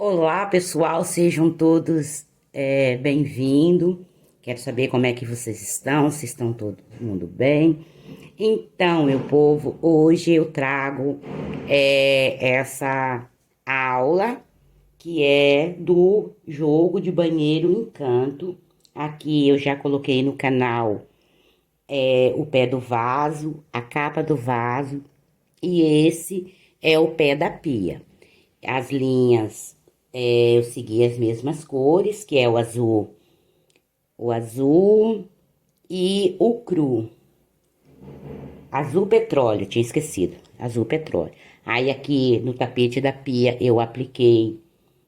Olá, pessoal, sejam todos bem-vindos. Quero saber como é que vocês estão, se estão todo mundo bem. Então, meu povo, hoje eu trago essa aula que é do jogo de banheiro Encanto. Aqui eu já coloquei no canal o pé do vaso, a capa do vaso, e esse é o pé da pia. As linhas, eu segui as mesmas cores, que é o azul e o cru. Azul petróleo, tinha esquecido. Azul petróleo. Aí aqui no tapete da pia eu apliquei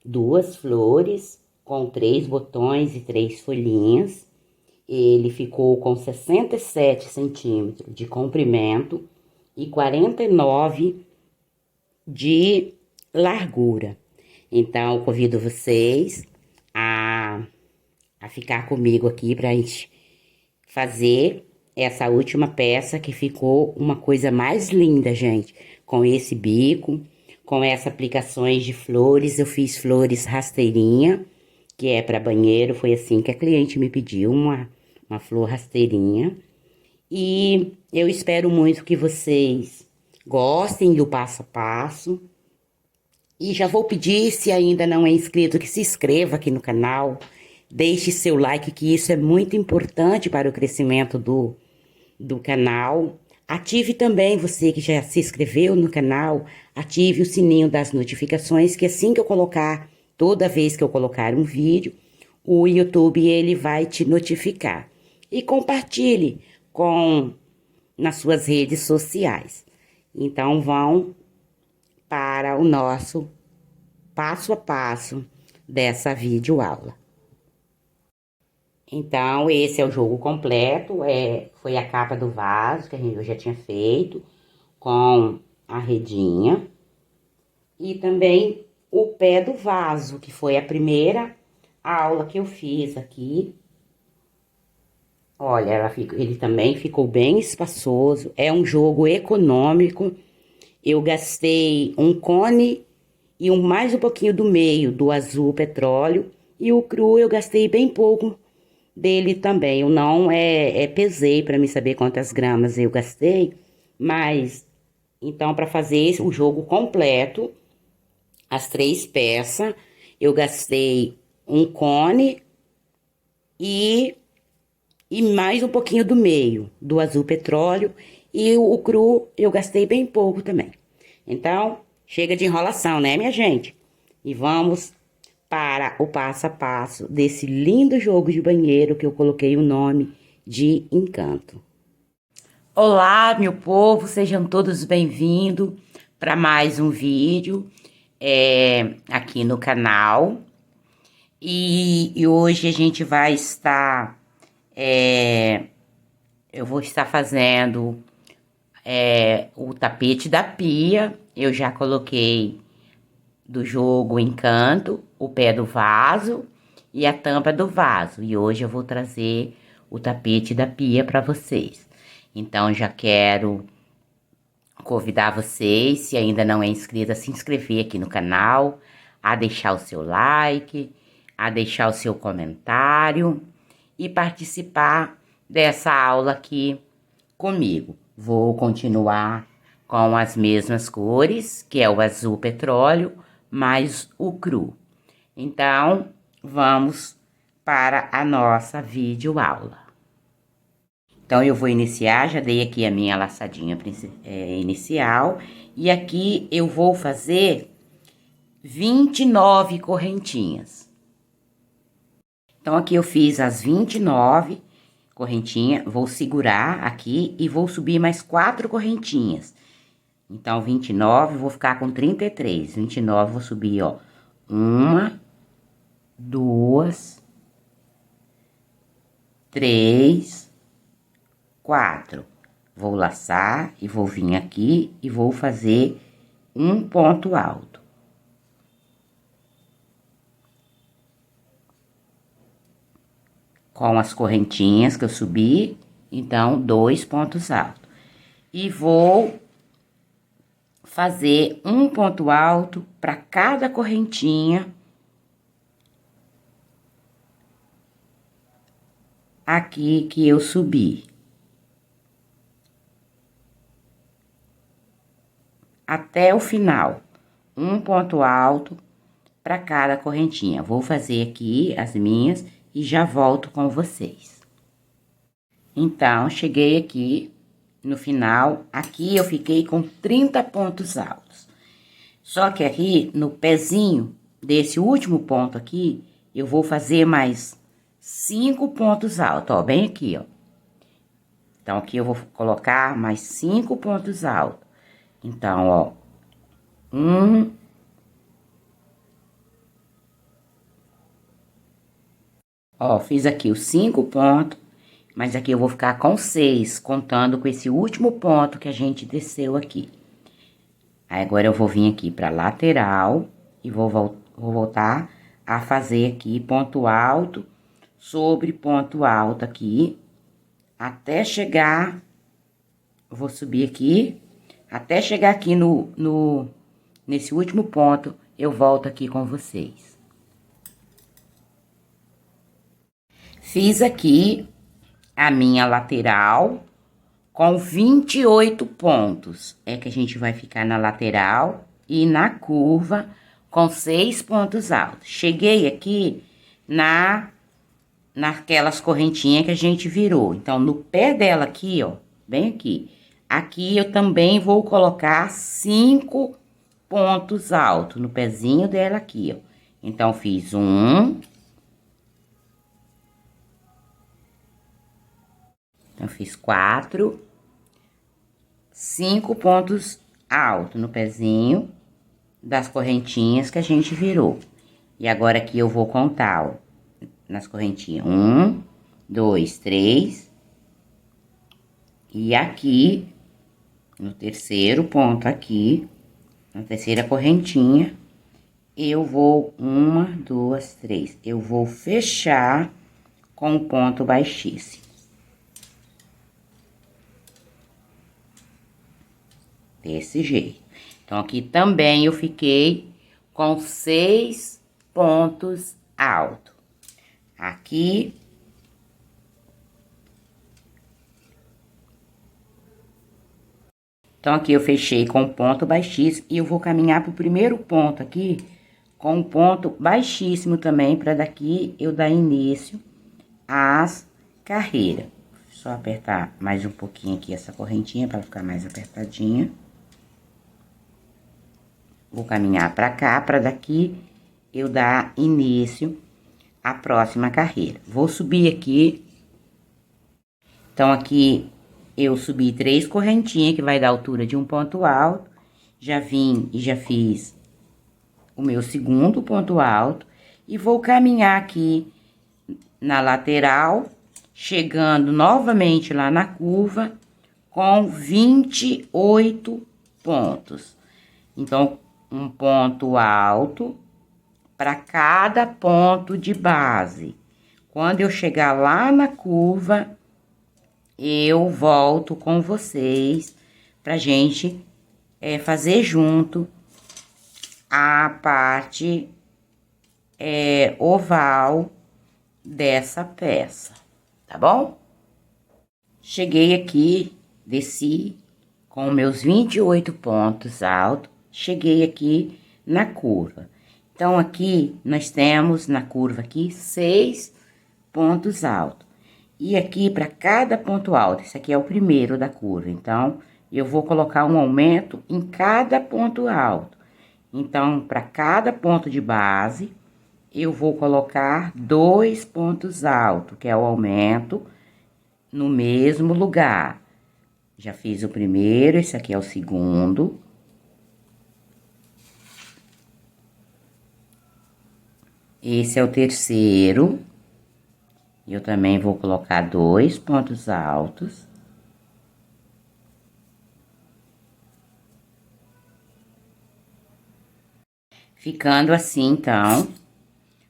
duas flores com 3 botões e 3 folhinhas. Ele ficou com 67 centímetros de comprimento e 49 de largura. Então, eu convido vocês a, a ficar comigo aqui para a gente fazer essa última peça que ficou uma coisa mais linda, gente. Com esse bico, com essas aplicações de flores, eu fiz flores rasteirinha, que é para banheiro. Foi assim que a cliente me pediu, uma flor rasteirinha. E eu espero muito que vocês gostem do passo a passo. E já vou pedir, se ainda não é inscrito, que se inscreva aqui no canal, deixe seu like, que isso é muito importante para o crescimento do canal. Ative também, você que já se inscreveu no canal, ative o sininho das notificações, que assim que eu colocar, toda vez que eu colocar um vídeo, o YouTube ele vai te notificar. E compartilhe nas suas redes sociais. Então vão para o nosso passo a passo dessa videoaula. Então, esse é o jogo completo, foi a capa do vaso que eu já tinha feito, com a redinha, e também o pé do vaso, que foi a primeira aula que eu fiz aqui. Olha, ele também ficou bem espaçoso, é um jogo econômico. Eu gastei um cone e mais um pouquinho do meio do azul petróleo, e o cru eu gastei bem pouco dele também. Eu não pesei para me saber quantas gramas eu gastei, mas então para fazer o jogo completo, as 3 peças, eu gastei um cone e mais um pouquinho do meio do azul petróleo, e o cru eu gastei bem pouco também. Então, chega de enrolação, né, minha gente? E vamos para o passo a passo desse lindo jogo de banheiro que eu coloquei o nome de Encanto. Olá, meu povo, sejam todos bem-vindos para mais um vídeo aqui no canal. E hoje a gente vai estar, eu vou estar fazendo o tapete da pia. Eu já coloquei do jogo Encanto, o pé do vaso e a tampa do vaso. E hoje eu vou trazer o tapete da pia para vocês. Então já quero convidar vocês, se ainda não é inscrito, a se inscrever aqui no canal, a deixar o seu like, a deixar o seu comentário e participar dessa aula aqui comigo. Vou continuar com as mesmas cores, que é o azul petróleo, mais o cru. Então, vamos para a nossa videoaula. Então, eu vou iniciar, já dei aqui a minha laçadinha inicial, e aqui eu vou fazer 29 correntinhas. Então, aqui eu fiz as 29 correntinhas, vou segurar aqui e vou subir mais 4 correntinhas. Então, 29, vou ficar com 33. 29, vou subir, ó. 1, 2, 3, 4. Vou laçar e vou vir aqui e vou fazer um ponto alto. Com as correntinhas que eu subi, então, 2 pontos altos. E vou fazer um ponto alto para cada correntinha aqui que eu subi. Até o final. Um ponto alto para cada correntinha. Vou fazer aqui as minhas e já volto com vocês. Então, cheguei aqui no final, aqui eu fiquei com 30 pontos altos. Só que aqui, no pezinho desse último ponto aqui, eu vou fazer mais 5 pontos altos, ó, bem aqui, ó. Então, aqui eu vou colocar mais 5 pontos altos. Então, ó, ó, fiz aqui os 5 pontos, mas aqui eu vou ficar com 6, contando com esse último ponto que a gente desceu aqui. Aí, agora eu vou vir aqui pra lateral e vou voltar a fazer aqui ponto alto sobre ponto alto aqui, até chegar, vou subir aqui, até chegar aqui nesse último ponto, eu volto aqui com vocês. Fiz aqui a minha lateral com 28 pontos. É que a gente vai ficar na lateral e na curva com 6 pontos altos. Cheguei aqui naquelas correntinhas que a gente virou. Então, no pé dela aqui, ó, bem aqui. Aqui eu também vou colocar 5 pontos altos no pezinho dela aqui, ó. Então, fiz um. Então, fiz 4. 5 pontos altos no pezinho das correntinhas que a gente virou. E agora aqui eu vou contar, ó, nas correntinhas. 1, 2, 3. E aqui, no terceiro ponto aqui, na terceira correntinha, eu vou 1, 2, 3. Eu vou fechar com um ponto baixíssimo. Desse jeito. Então, aqui também eu fiquei com 6 pontos altos. Aqui. Então, aqui eu fechei com ponto baixíssimo e eu vou caminhar pro primeiro ponto aqui com um ponto baixíssimo também, para daqui eu dar início às carreiras. Só apertar mais um pouquinho aqui essa correntinha para ficar mais apertadinha. Vou caminhar pra cá, pra daqui eu dar início à próxima carreira. Vou subir aqui. Então, aqui eu subi 3 correntinhas, que vai dar altura de um ponto alto. Já vim e já fiz o meu segundo ponto alto. E vou caminhar aqui na lateral, chegando novamente lá na curva, com 28 pontos. Então, um ponto alto para cada ponto de base. Quando eu chegar lá na curva, eu volto com vocês pra gente fazer junto a parte oval dessa peça, tá bom? Cheguei aqui, desci com meus 28 pontos altos. Cheguei aqui na curva. Então, aqui nós temos na curva aqui 6 pontos altos. E aqui, para cada ponto alto, esse aqui é o primeiro da curva. Então, eu vou colocar um aumento em cada ponto alto. Então, para cada ponto de base, eu vou colocar 2 pontos altos, que é o aumento no mesmo lugar. Já fiz o primeiro, esse aqui é o segundo. Esse é o terceiro. Eu também vou colocar 2 pontos altos. Ficando assim, então,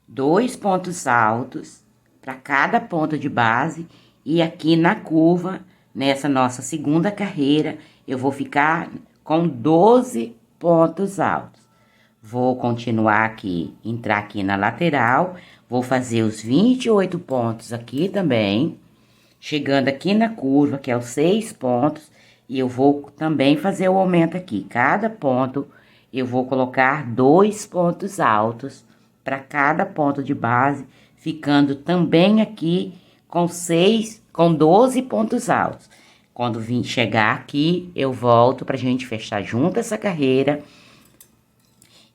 2 pontos altos para cada ponto de base. E aqui na curva, nessa nossa segunda carreira, eu vou ficar com 12 pontos altos. Vou continuar aqui, entrar aqui na lateral, vou fazer os 28 pontos aqui também, chegando aqui na curva, que é os 6 pontos, e eu vou também fazer o aumento aqui. Cada ponto, eu vou colocar 2 pontos altos para cada ponto de base, ficando também aqui com 12 pontos altos. Quando vim chegar aqui, eu volto pra gente fechar junto essa carreira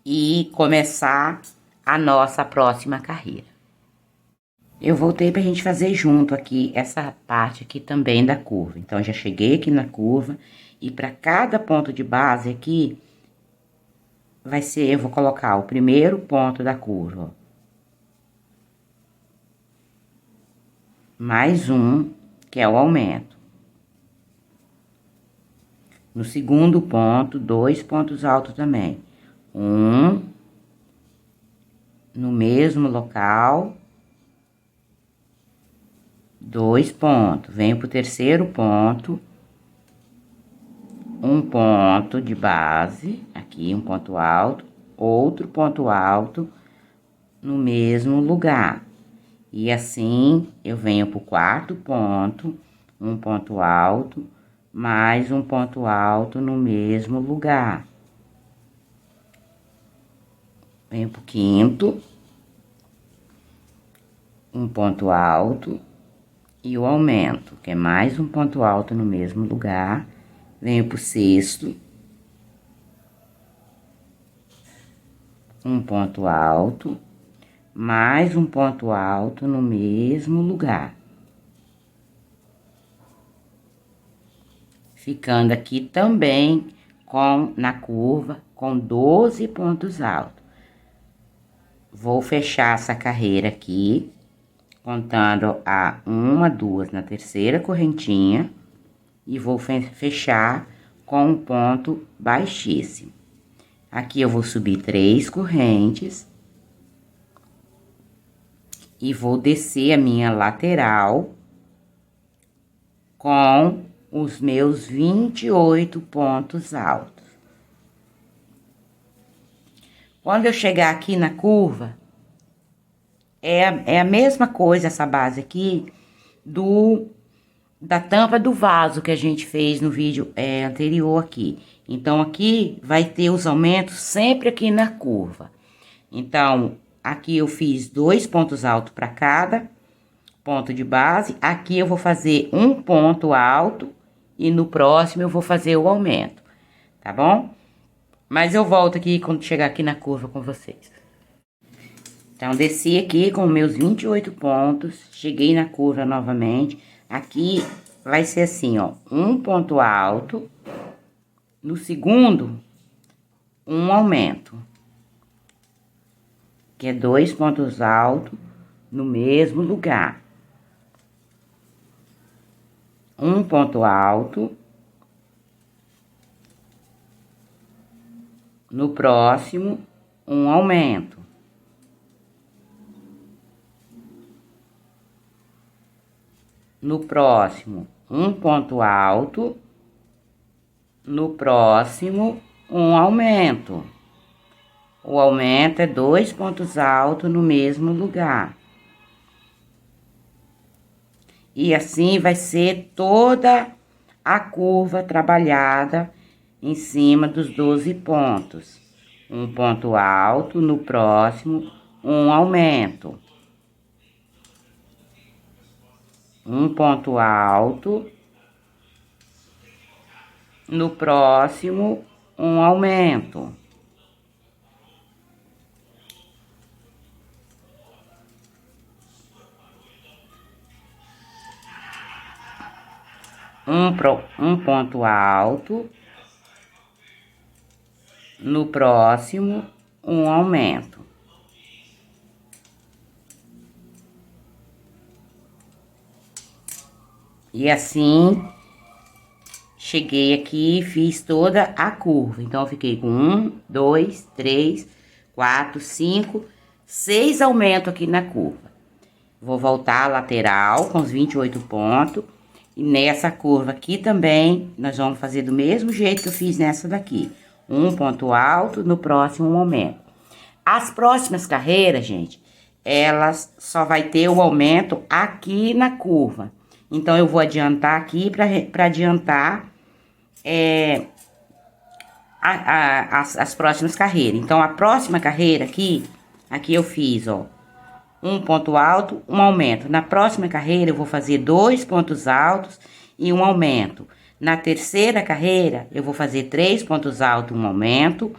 e começar a nossa próxima carreira. Eu voltei pra gente fazer junto aqui essa parte aqui também da curva. Então, já cheguei aqui na curva e para cada ponto de base aqui, eu vou colocar o primeiro ponto da curva, ó. Mais um, que é o aumento. No segundo ponto, 2 pontos altos também. Um, no mesmo local, 2 pontos. Venho pro terceiro ponto, um ponto de base, aqui um ponto alto, outro ponto alto no mesmo lugar. E assim, eu venho pro quarto ponto, um ponto alto, mais um ponto alto no mesmo lugar. Venho pro quinto, um ponto alto e o aumento, que é mais um ponto alto no mesmo lugar. Venho pro sexto, um ponto alto, mais um ponto alto no mesmo lugar. Ficando aqui também na curva com 12 pontos altos. Vou fechar essa carreira aqui, contando a 1, 2 na terceira correntinha e vou fechar com um ponto baixíssimo. Aqui eu vou subir 3 correntes e vou descer a minha lateral com os meus 28 pontos altos. Quando eu chegar aqui na curva, é a mesma coisa essa base aqui da tampa do vaso que a gente fez no vídeo anterior aqui. Então, aqui vai ter os aumentos sempre aqui na curva. Então, aqui eu fiz 2 pontos altos para cada ponto de base. Aqui eu vou fazer um ponto alto e no próximo eu vou fazer o aumento, tá bom? Mas eu volto aqui quando chegar aqui na curva com vocês. Então, desci aqui com meus 28 pontos, cheguei na curva novamente. Aqui vai ser assim, ó, um ponto alto, no segundo, um aumento, que é 2 pontos altos no mesmo lugar. Um ponto alto, no próximo, um aumento. No próximo, um ponto alto, no próximo, um aumento. O aumento é 2 pontos altos no mesmo lugar. E assim vai ser toda a curva trabalhada em cima dos 12 pontos. Um ponto alto, no próximo, um aumento. Um ponto alto, no próximo, um aumento. Um ponto alto, no próximo, um aumento. E assim, cheguei aqui e fiz toda a curva. Então, eu fiquei com 1, 2, 3, 4, 5, 6 aumentos aqui na curva. Vou voltar a lateral com os 28 pontos. E nessa curva aqui também, nós vamos fazer do mesmo jeito que eu fiz nessa daqui. Um ponto alto, no próximo um aumento. As próximas carreiras, gente, elas só vai ter o aumento aqui na curva. Então, eu vou adiantar aqui para adiantar as próximas carreiras. Então, a próxima carreira aqui eu fiz, ó, um ponto alto, um aumento. Na próxima carreira, eu vou fazer 2 pontos altos e um aumento. Na terceira carreira, eu vou fazer 3 pontos altos e um aumento.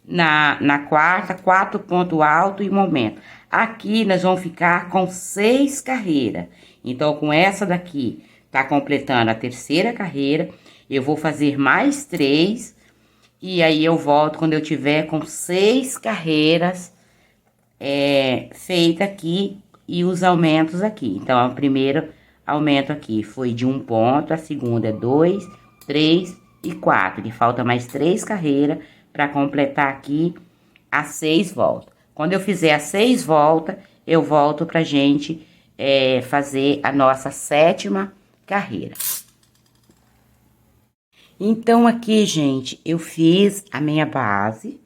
Na quarta, 4 pontos altos e um aumento. Aqui, nós vamos ficar com 6 carreiras. Então, com essa daqui, tá completando a terceira carreira. Eu vou fazer mais 3. E aí, eu volto quando eu tiver com 6 carreiras feita aqui e os aumentos aqui. Então, o primeiro aumento aqui foi de 1 ponto, a segunda é 2, 3 e 4. E falta mais 3 carreiras para completar aqui as 6 voltas. Quando eu fizer as 6 voltas, eu volto pra gente fazer a nossa 7ª carreira. Então, aqui, gente, eu fiz a minha base.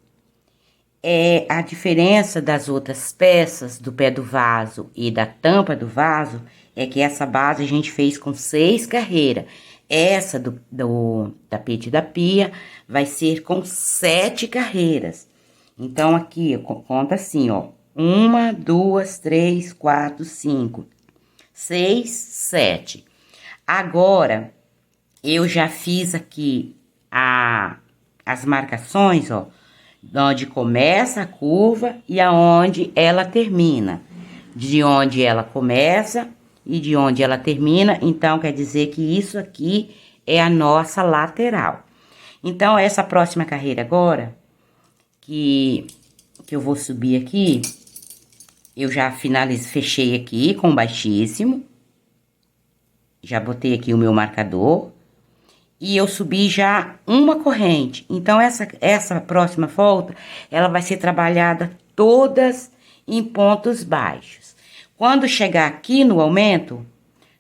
A diferença das outras peças do pé do vaso e da tampa do vaso é que essa base a gente fez com 6 carreiras. Essa do tapete da pia vai ser com 7 carreiras. Então, aqui, eu conto assim, ó. 1, 2, 3, 4, 5, 6, 7. Agora, eu já fiz aqui as marcações, ó, onde começa a curva e aonde ela termina. De onde ela começa e de onde ela termina, então quer dizer que isso aqui é a nossa lateral. Então, essa próxima carreira agora, que eu vou subir aqui, eu já fechei aqui com baixíssimo. Já botei aqui o meu marcador. E eu subi já uma corrente. Então, essa próxima volta, ela vai ser trabalhada todas em pontos baixos. Quando chegar aqui no aumento,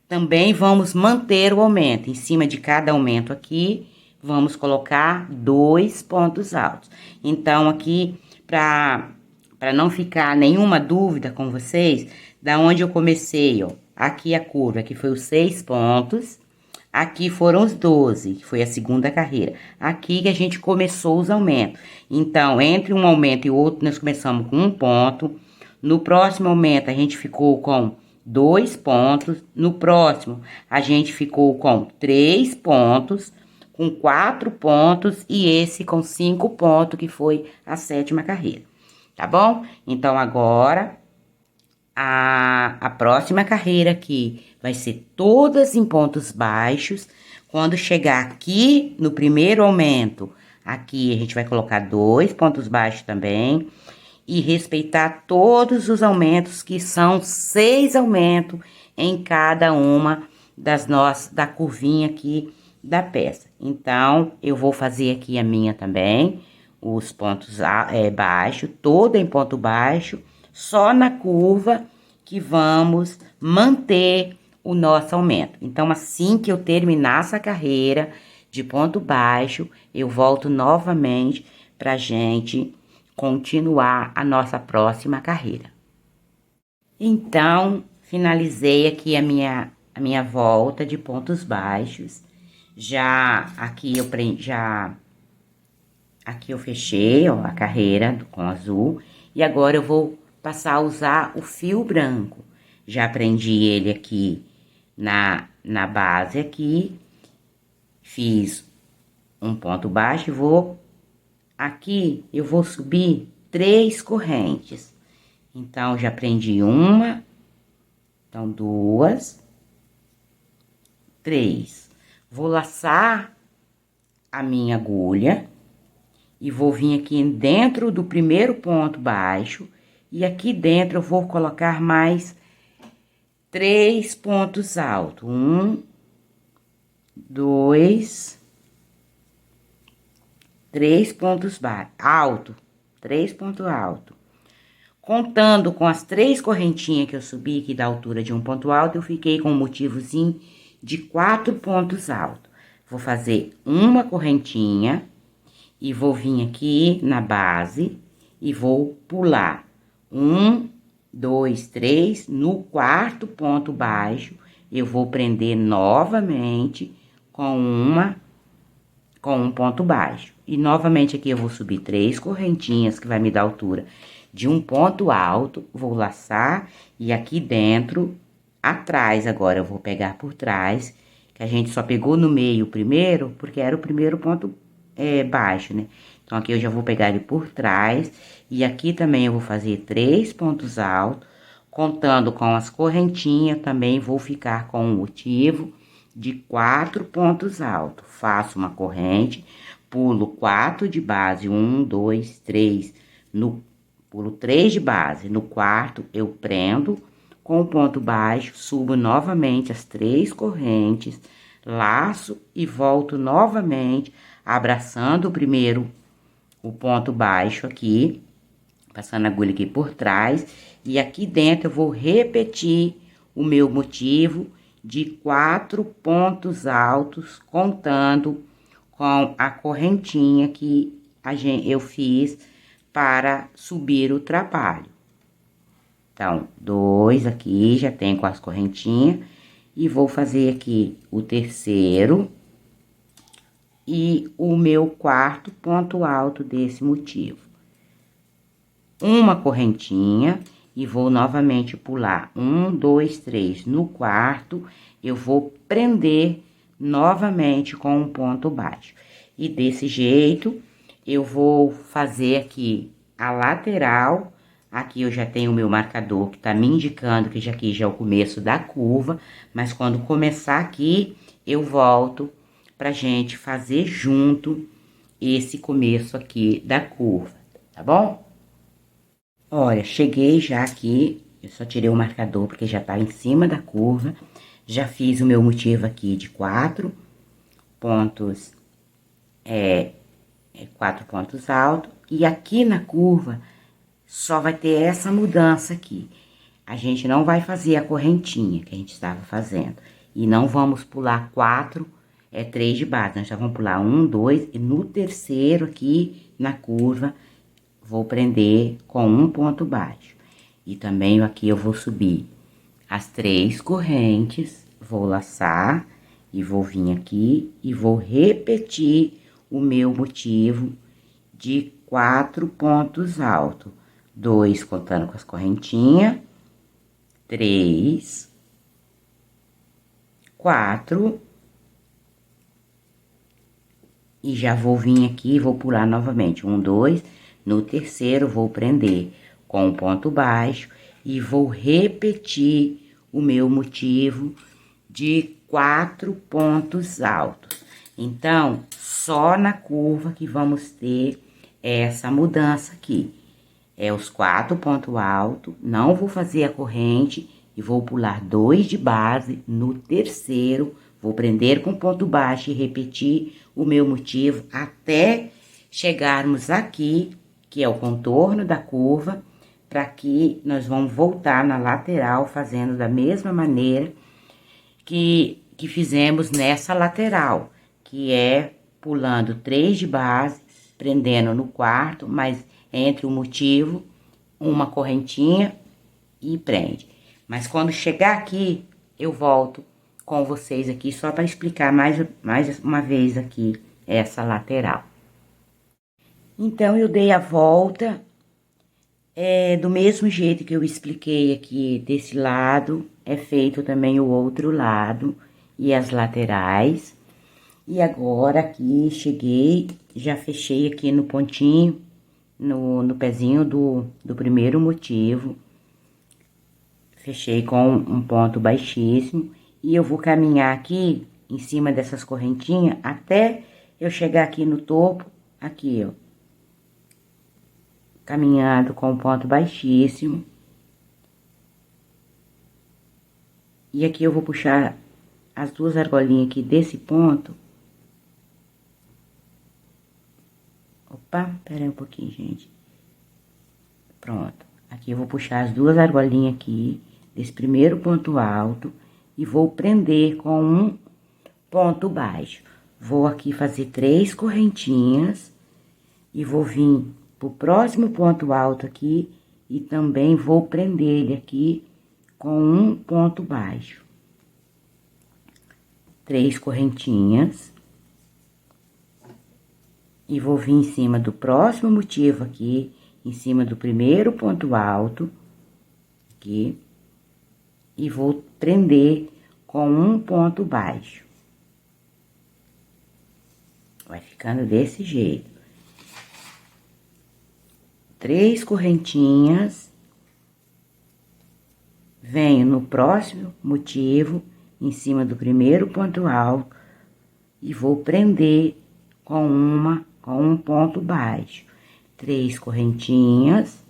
também vamos manter o aumento. Em cima de cada aumento aqui, vamos colocar 2 pontos altos. Então, aqui, para não ficar nenhuma dúvida com vocês, da onde eu comecei, ó, aqui a curva, aqui foi os 6 pontos. Aqui foram os 12, que foi a segunda carreira. Aqui que a gente começou os aumentos. Então, entre um aumento e outro, nós começamos com 1 ponto. No próximo aumento, a gente ficou com 2 pontos. No próximo, a gente ficou com 3 pontos, com 4 pontos e esse com 5 pontos, que foi a 7ª carreira. Tá bom? Então, agora, a próxima carreira aqui vai ser todas em pontos baixos. Quando chegar aqui no primeiro aumento, aqui a gente vai colocar 2 pontos baixos também. E respeitar todos os aumentos, que são 6 aumentos em cada uma da curvinha aqui da peça. Então, eu vou fazer aqui a minha também, os pontos baixos, toda em ponto baixo, só na curva que vamos manter o nosso aumento. Então, assim que eu terminar essa carreira de ponto baixo, eu volto novamente pra gente continuar a nossa próxima carreira. Então, finalizei aqui a minha volta de pontos baixos. Aqui eu fechei, ó, a carreira com azul. E agora eu vou passar a usar o fio branco. Já prendi ele aqui na base aqui. Fiz um ponto baixo e aqui eu vou subir 3 correntes. Então, já prendi uma, então 2, 3. Vou laçar a minha agulha e vou vir aqui dentro do primeiro ponto baixo e aqui dentro eu vou colocar mais 3 pontos altos. 1, 2, 3 pontos altos, 3 pontos altos. Contando com as 3 correntinhas que eu subi aqui da altura de um ponto alto, eu fiquei com um motivozinho de 4 pontos altos. Vou fazer uma correntinha e vou vir aqui na base e vou pular 1, 2, 3, no 4º ponto baixo, eu vou prender novamente com um ponto baixo. E novamente aqui eu vou subir 3 correntinhas, que vai me dar altura de um ponto alto, vou laçar, e aqui dentro, atrás agora, eu vou pegar por trás, que a gente só pegou no meio primeiro, porque era o primeiro ponto baixo, né? Então, aqui eu já vou pegar ele por trás, e aqui também eu vou fazer 3 pontos altos, contando com as correntinhas, também vou ficar com um motivo de 4 pontos altos. Faço uma corrente, pulo 4 de base, 1, 2, 3, pulo 3 de base, no quarto eu prendo com o ponto baixo, subo novamente as 3 correntes, laço e volto novamente, abraçando o ponto baixo aqui, passando a agulha aqui por trás, e aqui dentro eu vou repetir o meu motivo de 4 pontos altos, contando com a correntinha que eu fiz para subir o trabalho. Então, 2 aqui, já tem com as correntinhas, e vou fazer aqui o terceiro e o meu quarto ponto alto desse motivo. Uma correntinha, e vou novamente pular 1, 2, 3. No quarto, eu vou prender novamente com um ponto baixo. E desse jeito, eu vou fazer aqui a lateral. Aqui eu já tenho o meu marcador que tá me indicando que aqui já é o começo da curva, mas quando começar aqui, eu volto pra gente fazer junto esse começo aqui da curva, tá bom? Olha, cheguei já aqui, eu só tirei o marcador porque já tá em cima da curva, já fiz o meu motivo aqui de 4 pontos, 4 pontos altos, e aqui na curva só vai ter essa mudança aqui. A gente não vai fazer a correntinha que a gente estava fazendo, e não vamos pular 3 de base, nós já vamos pular 1, 2, e no terceiro aqui na curva, vou prender com um ponto baixo. E também aqui eu vou subir as 3 correntes, vou laçar e vou vir aqui e vou repetir o meu motivo de 4 pontos altos. 2 contando com as correntinhas, 3, 4, e já vou vir aqui e vou pular novamente 1, 2. No terceiro, vou prender com um ponto baixo e vou repetir o meu motivo de 4 pontos altos. Então, só na curva que vamos ter essa mudança aqui. É os 4 pontos altos, não vou fazer a corrente e vou pular 2 de base. No terceiro, vou prender com ponto baixo e repetir o meu motivo até chegarmos aqui, que é o contorno da curva, para que nós vamos voltar na lateral, fazendo da mesma maneira que fizemos nessa lateral, que é pulando 3 de base, prendendo no quarto, mas entre o motivo, uma correntinha e prende. Mas quando chegar aqui, eu volto com vocês aqui, só para explicar mais uma vez aqui essa lateral. Então, eu dei a volta, do mesmo jeito que eu expliquei aqui desse lado, é feito também o outro lado e as laterais. E agora aqui, cheguei, já fechei aqui no pontinho, no pezinho do primeiro motivo. Fechei com um ponto baixíssimo, e eu vou caminhar aqui, em cima dessas correntinhas, até eu chegar aqui no topo, aqui, ó. Caminhando com um ponto baixíssimo. E aqui eu vou puxar as 2 argolinhas aqui desse ponto. Opa, pera aí um pouquinho, gente. Pronto. Aqui eu vou puxar as 2 argolinhas aqui desse primeiro ponto alto e vou prender com um ponto baixo. Vou aqui fazer 3 correntinhas e vou vir pro próximo ponto alto aqui e também vou prender ele aqui com um ponto baixo. 3 correntinhas. E vou vir em cima do próximo motivo aqui, em cima do primeiro ponto alto, aqui, e vou prender com um ponto baixo. Vai ficando desse jeito. 3 correntinhas. Venho no próximo motivo, em cima do primeiro ponto alto, e vou prender com um ponto baixo. 3 correntinhas.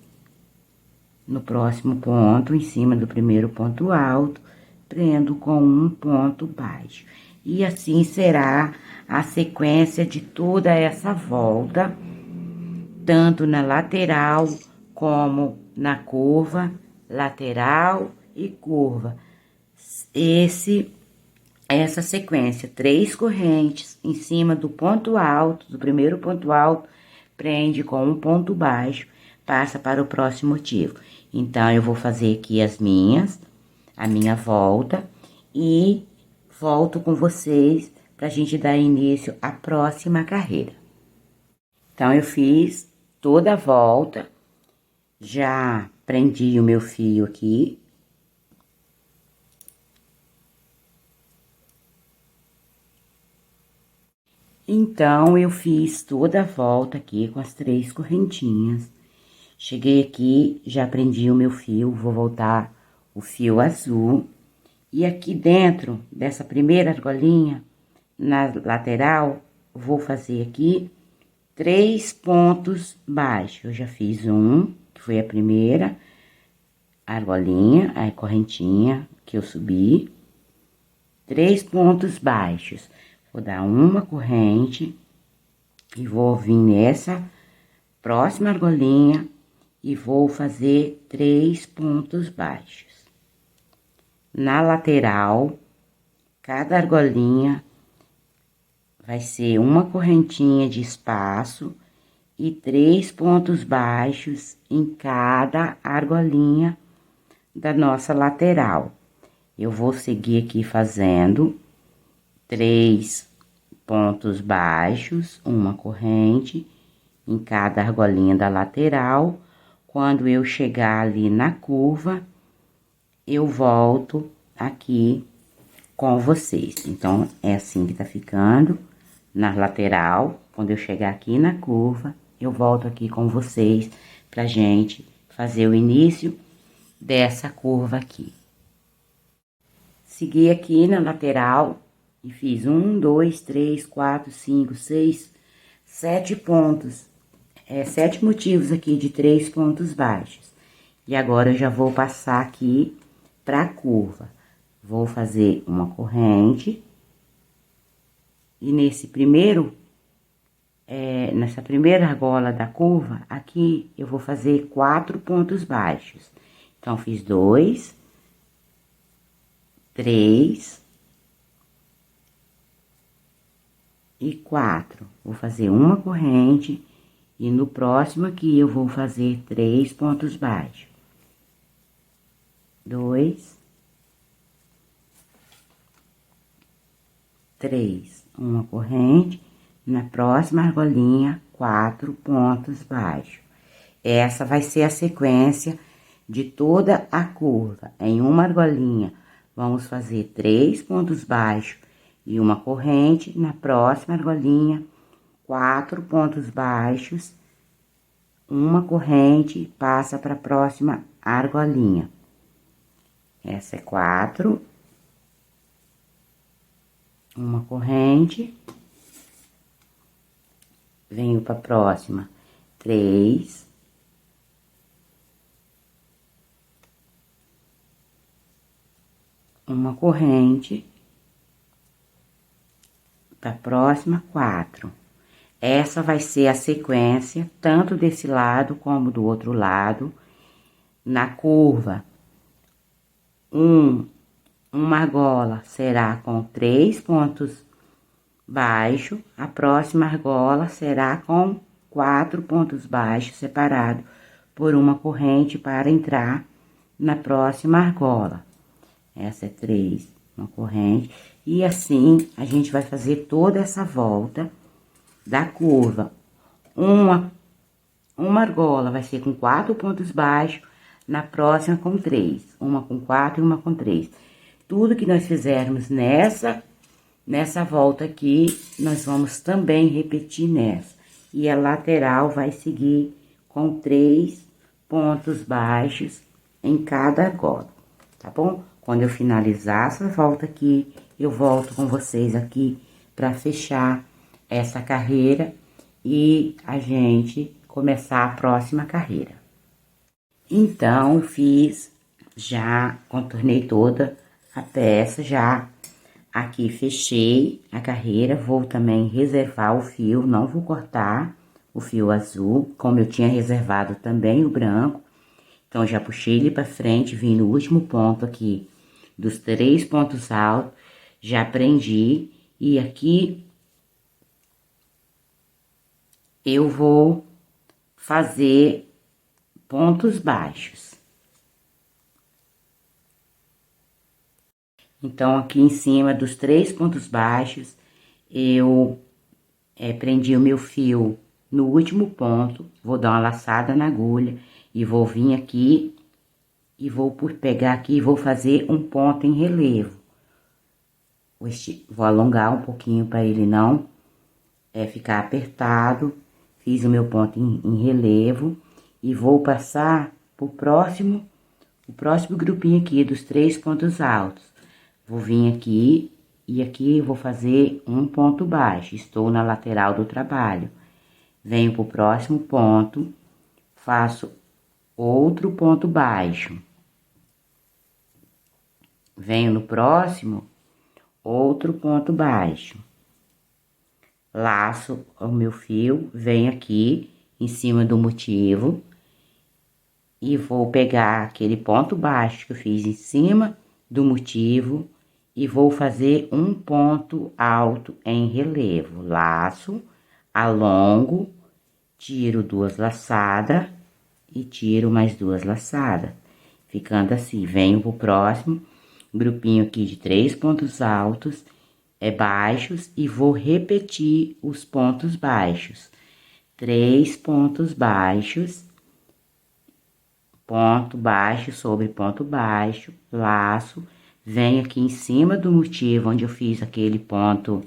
No próximo ponto, em cima do primeiro ponto alto, prendo com um ponto baixo. E assim será a sequência de toda essa volta, tanto na lateral como na curva, lateral e curva. Essa sequência, 3 correntes em cima do ponto alto, do primeiro ponto alto, prende com um ponto baixo, passa para o próximo motivo. Então, eu vou fazer aqui a minha volta e volto com vocês pra gente dar início à próxima carreira. Então, eu fiz toda a volta, já prendi o meu fio aqui. Então, eu fiz toda a volta aqui com as 3 correntinhas. Cheguei aqui, já prendi o meu fio, vou voltar o fio azul. E aqui dentro dessa primeira argolinha, na lateral, vou fazer aqui 3 pontos baixos. Eu já fiz um, que foi a primeira argolinha, a correntinha que eu subi. 3 pontos baixos. Vou dar uma corrente e vou vir nessa próxima argolinha e vou fazer 3 pontos baixos. Na lateral, cada argolinha vai ser uma correntinha de espaço e 3 pontos baixos em cada argolinha da nossa lateral. Eu vou seguir aqui fazendo 3 pontos baixos, uma corrente em cada argolinha da lateral. Quando eu chegar ali na curva, eu volto aqui com vocês. Então, é assim que tá ficando na lateral. Quando eu chegar aqui na curva, eu volto aqui com vocês pra gente fazer o início dessa curva aqui. Segui aqui na lateral e fiz 1, 2, 3, 4, 5, 6, 7 pontos. 7 motivos aqui de 3 pontos baixos. E agora, eu já vou passar aqui pra curva. Vou fazer uma corrente. E nessa primeira argola da curva, aqui eu vou fazer 4 pontos baixos. Então, fiz 2, 3 e 4. Vou fazer uma corrente e no próximo aqui eu vou fazer 3 pontos baixos. 2, 3, uma corrente, na próxima argolinha, 4 pontos baixos. Essa vai ser a sequência de toda a curva. Em uma argolinha, vamos fazer 3 pontos baixos e uma corrente. Na próxima argolinha, 4 pontos baixos, uma corrente, passa para a próxima argolinha. Essa é 4, uma corrente, venho para a próxima, 3, uma corrente, para a próxima, 4. Essa vai ser a sequência, tanto desse lado como do outro lado, na curva. Uma argola será com 3 pontos baixos, a próxima argola será com 4 pontos baixos, separado por uma corrente para entrar na próxima argola. Essa é 3, uma corrente. E assim, a gente vai fazer toda essa volta da curva. Uma argola vai ser com 4 pontos baixos, na próxima com 3. Uma com 4 e uma com 3. Tudo que nós fizermos nessa volta aqui, nós vamos também repetir nessa. E a lateral vai seguir com 3 pontos baixos em cada argola, tá bom? Quando eu finalizar essa volta aqui, eu volto com vocês aqui para fechar essa carreira e a gente começar a próxima carreira. Então, já contornei toda a peça, já aqui fechei a carreira, vou também reservar o fio, não vou cortar o fio azul, como eu tinha reservado também o branco. Então, já puxei ele para frente, vim no último ponto aqui dos 3 pontos altos, já prendi, e aqui eu vou fazer pontos baixos. Então, aqui em cima dos 3 pontos baixos, eu prendi o meu fio no último ponto, vou dar uma laçada na agulha e vou vir aqui e vou pegar aqui e vou fazer um ponto em relevo. Vou alongar um pouquinho para ele não ficar apertado. Fiz o meu ponto em relevo e vou passar pro próximo, o próximo grupinho aqui dos 3 pontos altos. Vou vir aqui e aqui vou fazer um ponto baixo. Estou na lateral do trabalho. Venho pro próximo ponto, faço outro ponto baixo. Venho no próximo, outro ponto baixo. Laço o meu fio, venho aqui em cima do motivo e vou pegar aquele ponto baixo que eu fiz em cima do motivo e vou fazer um ponto alto em relevo. Laço, alongo, tiro 2 laçadas e tiro mais 2 laçadas. Ficando assim, venho pro próximo grupinho aqui de 3 pontos altos, baixos, e vou repetir os pontos baixos. 3 pontos baixos, ponto baixo sobre ponto baixo, laço, venho aqui em cima do motivo onde eu fiz aquele ponto,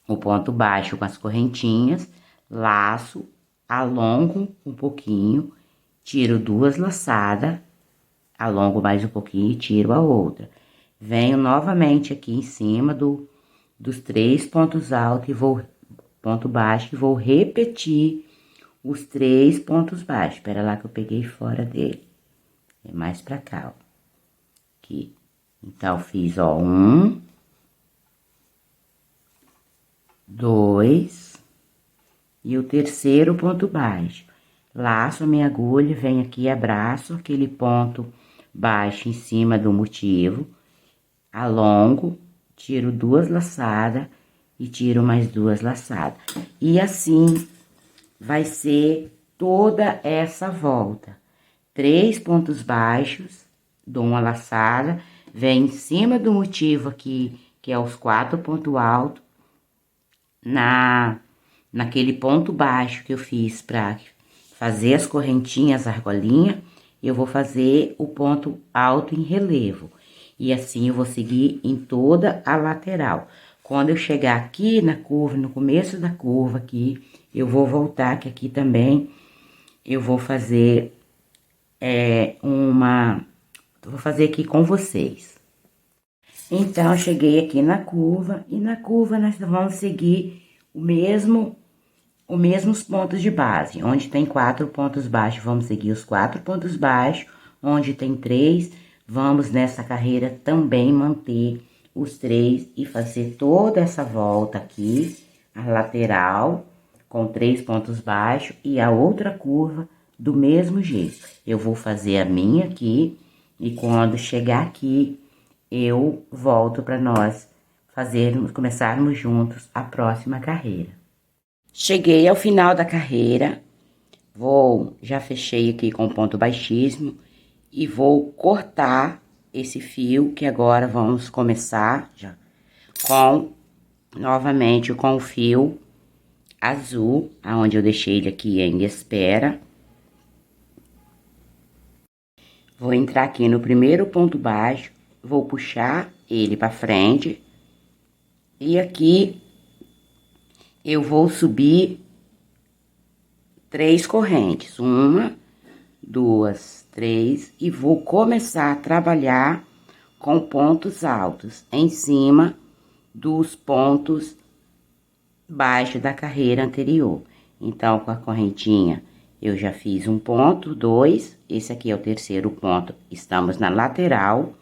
o ponto baixo com as correntinhas, laço, alongo um pouquinho, tiro 2 laçadas, alongo mais um pouquinho e tiro a outra. Venho novamente aqui em cima dos 3 pontos altos e ponto baixo, e vou repetir os 3 pontos baixos. Espera lá que eu peguei fora dele. É mais pra cá, ó. Aqui. Então, fiz, ó, 1, 2 e o terceiro ponto baixo. Laço a minha agulha, venho aqui, abraço aquele ponto baixo em cima do motivo, alongo, tiro 2 laçadas e tiro mais 2 laçadas. E assim vai ser toda essa volta. 3 pontos baixos, dou uma laçada, venho em cima do motivo aqui, que é os 4 pontos altos, naquele ponto baixo que eu fiz pra fazer as correntinhas, argolinha, eu vou fazer o ponto alto em relevo. E assim eu vou seguir em toda a lateral. Quando eu chegar aqui na curva, no começo da curva aqui, eu vou voltar, que aqui também eu vou fazer vou fazer aqui com vocês. Então, eu cheguei aqui na curva, e na curva nós vamos seguir os mesmos pontos de base. Onde tem 4 pontos baixos, vamos seguir os 4 pontos baixos. Onde tem 3, vamos nessa carreira também manter os 3 e fazer toda essa volta aqui, a lateral, com 3 pontos baixos, e a outra curva do mesmo jeito. Eu vou fazer a minha aqui, e quando chegar aqui, eu volto para nós começarmos juntos a próxima carreira. Cheguei ao final da carreira, já fechei aqui com ponto baixíssimo e vou cortar esse fio, que agora vamos começar já novamente com o fio azul, aonde eu deixei ele aqui em espera. Vou entrar aqui no primeiro ponto baixo, vou puxar ele pra frente. E aqui eu vou subir 3 correntes, 1, 2, 3, e vou começar a trabalhar com pontos altos em cima dos pontos baixos da carreira anterior. Então, com a correntinha, eu já fiz um ponto, 2, esse aqui é o terceiro ponto, estamos na lateral.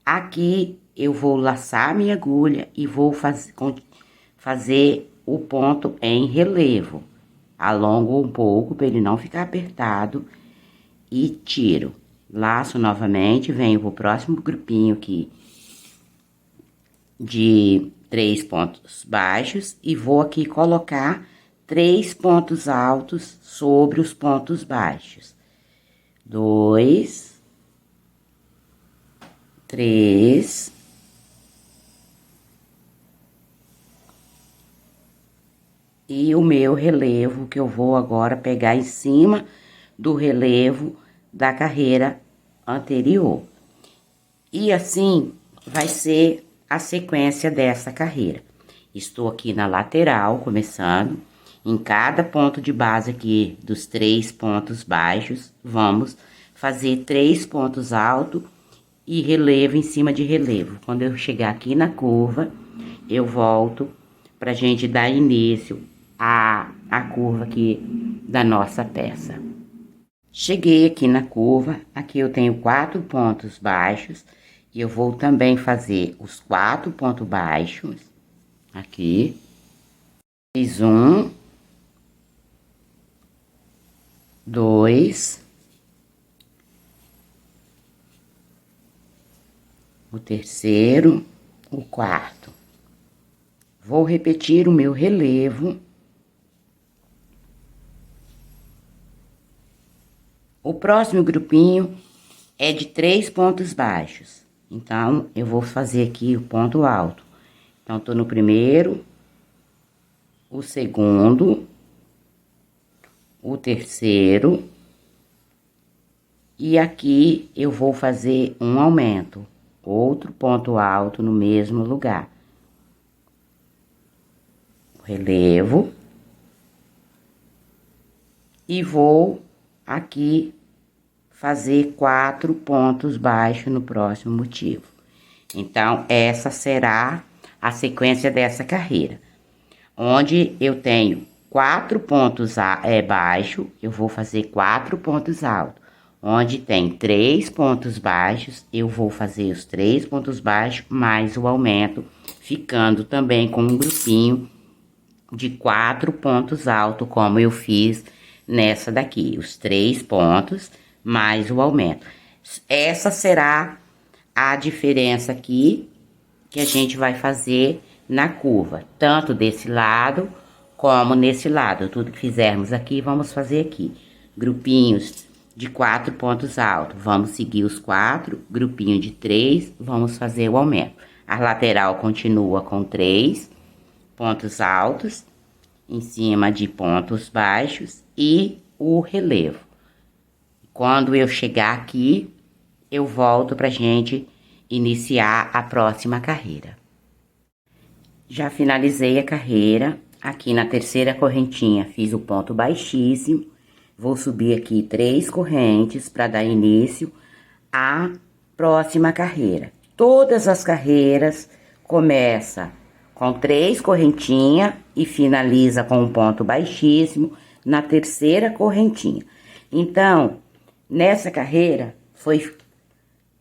Aqui eu vou laçar minha agulha e vou fazer o ponto em relevo. Alongo um pouco para ele não ficar apertado e tiro. Laço novamente, venho pro próximo grupinho aqui de 3 pontos baixos e vou aqui colocar 3 pontos altos sobre os pontos baixos. 2, 3, e o meu relevo, que eu vou agora pegar em cima do relevo da carreira anterior. E assim vai ser a sequência dessa carreira. Estou aqui na lateral, começando. Em cada ponto de base aqui dos 3 pontos baixos, vamos fazer 3 pontos altos e relevo em cima de relevo. Quando eu chegar aqui na curva, eu volto pra gente dar início a curva aqui da nossa peça. Cheguei aqui na curva, aqui eu tenho 4 pontos baixos, e eu vou também fazer os 4 pontos baixos, aqui. Fiz 1, 2, o terceiro, o quarto. Vou repetir o meu relevo. O próximo grupinho é de 3 pontos baixos. Então, eu vou fazer aqui o ponto alto. Então, tô no primeiro, o segundo, o terceiro, e aqui eu vou fazer um aumento, outro ponto alto no mesmo lugar. Relevo. E vou aqui fazer 4 pontos baixos no próximo motivo. Então, essa será a sequência dessa carreira. Onde eu tenho 4 pontos baixos, eu vou fazer 4 pontos altos. Onde tem 3 pontos baixos, eu vou fazer os 3 pontos baixos mais o aumento, ficando também com um grupinho de 4 pontos altos, como eu fiz nessa daqui, os 3 pontos mais o aumento. Essa será a diferença aqui que a gente vai fazer na curva, tanto desse lado como nesse lado. Tudo que fizermos aqui, vamos fazer aqui. Grupinhos de 4 pontos altos, vamos seguir os 4, grupinho de 3, vamos fazer o aumento. A lateral continua com 3 pontos altos em cima de pontos baixos e o relevo. Quando eu chegar aqui, eu volto pra gente iniciar a próxima carreira. Já finalizei a carreira, aqui na terceira correntinha fiz o ponto baixíssimo, vou subir aqui 3 correntes para dar início à próxima carreira. Todas as carreiras começam com 3 correntinhas e finaliza com um ponto baixíssimo na terceira correntinha. Então, nessa carreira,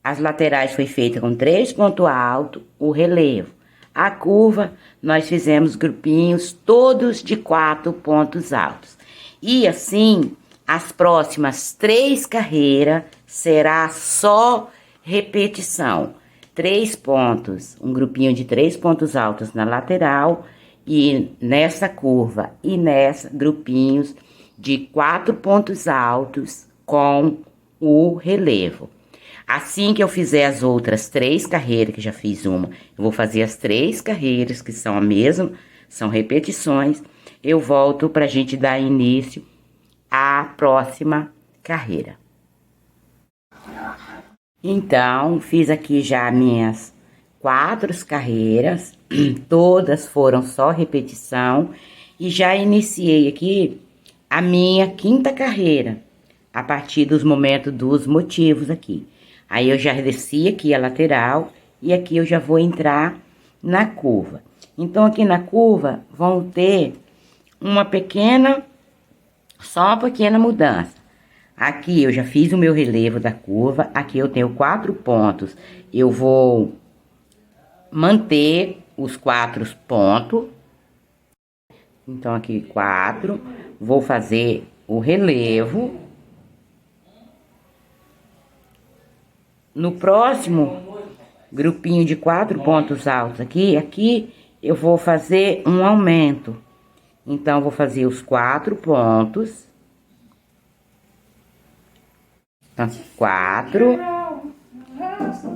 as laterais foi feita com 3 pontos altos, o relevo. A curva, nós fizemos grupinhos todos de 4 pontos altos. E assim, as próximas 3 carreiras será só repetição. 3 pontos, um grupinho de 3 pontos altos na lateral, e nessa curva e nessa, grupinhos de 4 pontos altos com o relevo. Assim que eu fizer as outras 3 carreiras, que já fiz uma, eu vou fazer as 3 carreiras, que são a mesma, são repetições. Eu volto pra gente dar início à próxima carreira. Então, fiz aqui já minhas 4 carreiras, todas foram só repetição, e já iniciei aqui a minha 5ª carreira, a partir dos momentos dos motivos aqui. Aí eu já desci aqui a lateral, e aqui eu já vou entrar na curva. Então, aqui na curva, vão ter só uma pequena mudança. Aqui eu já fiz o meu relevo da curva, aqui eu tenho 4 pontos, eu vou manter os 4 pontos. Então, aqui 4, vou fazer o relevo. No próximo grupinho de 4 pontos altos aqui eu vou fazer um aumento. Então, vou fazer os 4 pontos. Então, 4.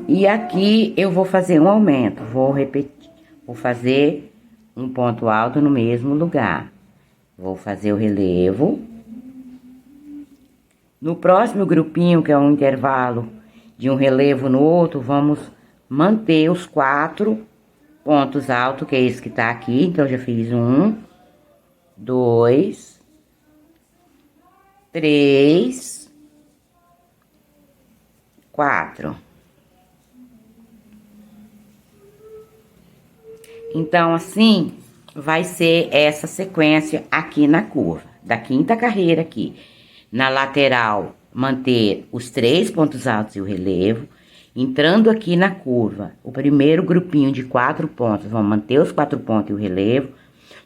E aqui eu vou fazer um aumento. Vou repetir. Vou fazer um ponto alto no mesmo lugar. Vou fazer o relevo. No próximo grupinho, que é um intervalo de um relevo no outro, vamos manter os 4 pontos altos, que é esse que tá aqui. Então, eu já fiz 1, 2, 3, 4. Então, assim, vai ser essa sequência aqui na curva. Da 5ª carreira aqui. Na lateral, manter os 3 pontos altos e o relevo. Entrando aqui na curva, o primeiro grupinho de 4 pontos, vamos manter os 4 pontos e o relevo.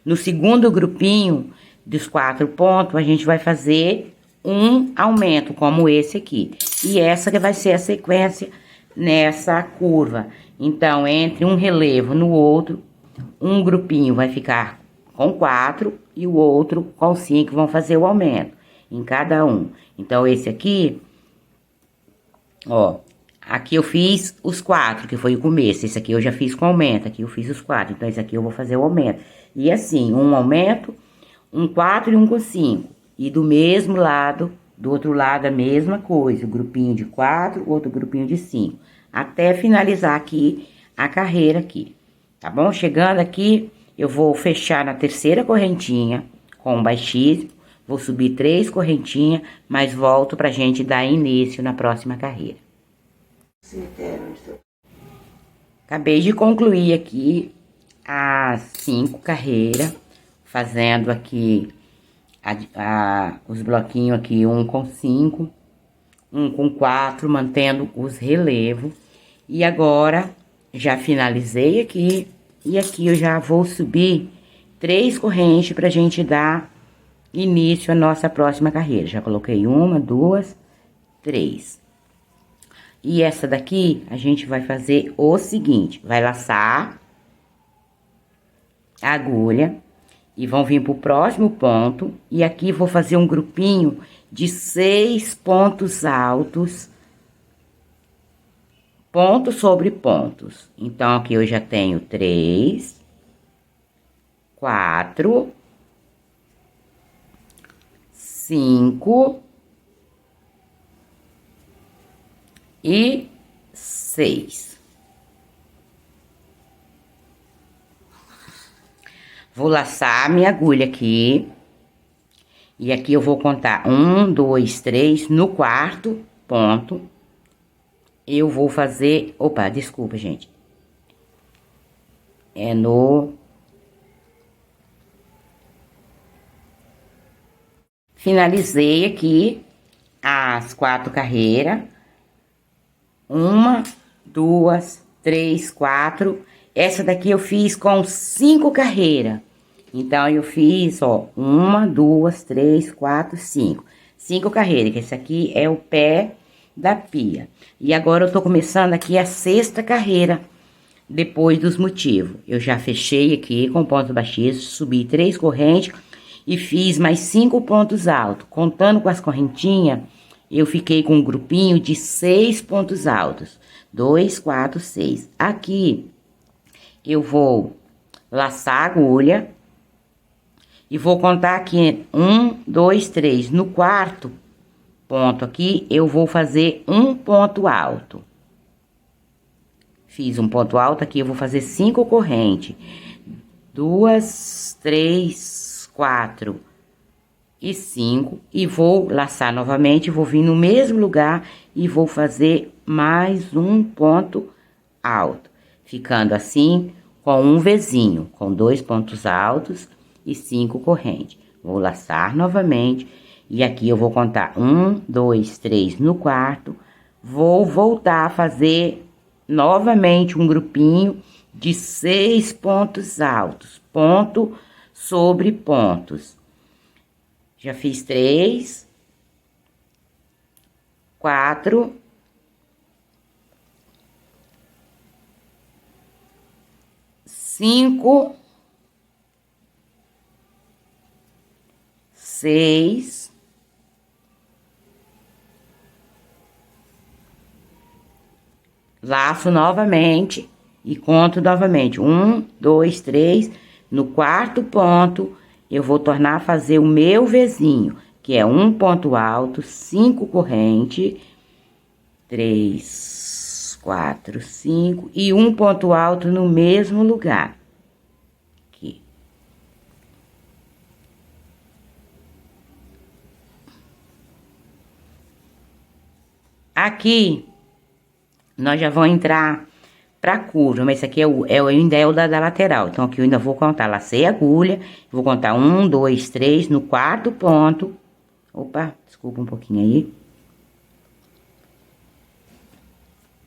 No segundo grupinho dos 4 pontos, a gente vai fazer um aumento, como esse aqui. E essa que vai ser a sequência nessa curva. Então, entre um relevo no outro, um grupinho vai ficar com 4 e o outro com 5, vão fazer o aumento em cada um. Então, esse aqui, ó, aqui eu fiz os 4, que foi o começo. Esse aqui eu já fiz com aumento, aqui eu fiz os 4. Então, esse aqui eu vou fazer o aumento. E assim, um aumento, um 4 e um com 5. E do mesmo lado, do outro lado a mesma coisa. O grupinho de 4, outro grupinho de 5. Até finalizar aqui a carreira aqui. Tá bom? Chegando aqui, eu vou fechar na 3ª correntinha com um baixíssimo. Vou subir 3 correntinhas, mas volto pra gente dar início na próxima carreira. Acabei de concluir aqui as 5 carreiras, fazendo aqui os bloquinhos aqui, um com 5, um com 4, mantendo os relevos. E agora, já finalizei aqui, e aqui eu já vou subir 3 correntes pra gente dar início à nossa próxima carreira. Já coloquei 1, 2, 3. E essa daqui, a gente vai fazer o seguinte, vai laçar a agulha e vão vir pro próximo ponto, e aqui vou fazer um grupinho de 6 pontos altos, pontos sobre pontos. Então, aqui eu já tenho 3, 4, 5 e 6. Vou laçar a minha agulha aqui. E aqui eu vou contar 1, 2, 3. No 4º ponto, eu vou fazer... Opa, desculpa, gente. É no... Finalizei aqui as 4 carreiras. 1, 2, 3, 4. Essa daqui eu fiz com 5 carreiras. Então, eu fiz, ó, 1, 2, 3, 4, 5. 5 carreiras, que esse aqui é o pé da pia. E agora eu tô começando aqui a 6ª carreira, depois dos motivos. Eu já fechei aqui com pontos baixíssimos, subi 3 correntes e fiz mais 5 pontos altos. Contando com as correntinhas, eu fiquei com um grupinho de 6 pontos altos. 2, 4, 6. Aqui, eu vou laçar a agulha e vou contar aqui 1, 2, 3. No quarto ponto aqui, eu vou fazer um ponto alto. Fiz um ponto alto aqui, eu vou fazer 5 correntes. 2, 3, 4 e 5. E vou laçar novamente, vou vir no mesmo lugar e vou fazer mais um ponto alto. Ficando assim, com um Vzinho, com 2 pontos altos e 5 correntes. Vou laçar novamente. E aqui eu vou contar 1, 2, 3 no quarto. Vou voltar a fazer novamente um grupinho de 6 pontos altos, ponto sobre pontos. Já fiz 3, 4, 5, 6, 7, laço novamente e conto novamente. 1, 2, 3. No quarto ponto, eu vou tornar a fazer o meu Vzinho, que é um ponto alto, 5 correntes, 3, 4, 5 e um ponto alto no mesmo lugar. Aqui. Aqui, nós já vamos entrar pra curva, mas esse aqui ainda é o da lateral. Então, aqui eu ainda vou contar, lacei a agulha, vou contar 1, 2, 3, no quarto ponto. Opa, desculpa um pouquinho aí.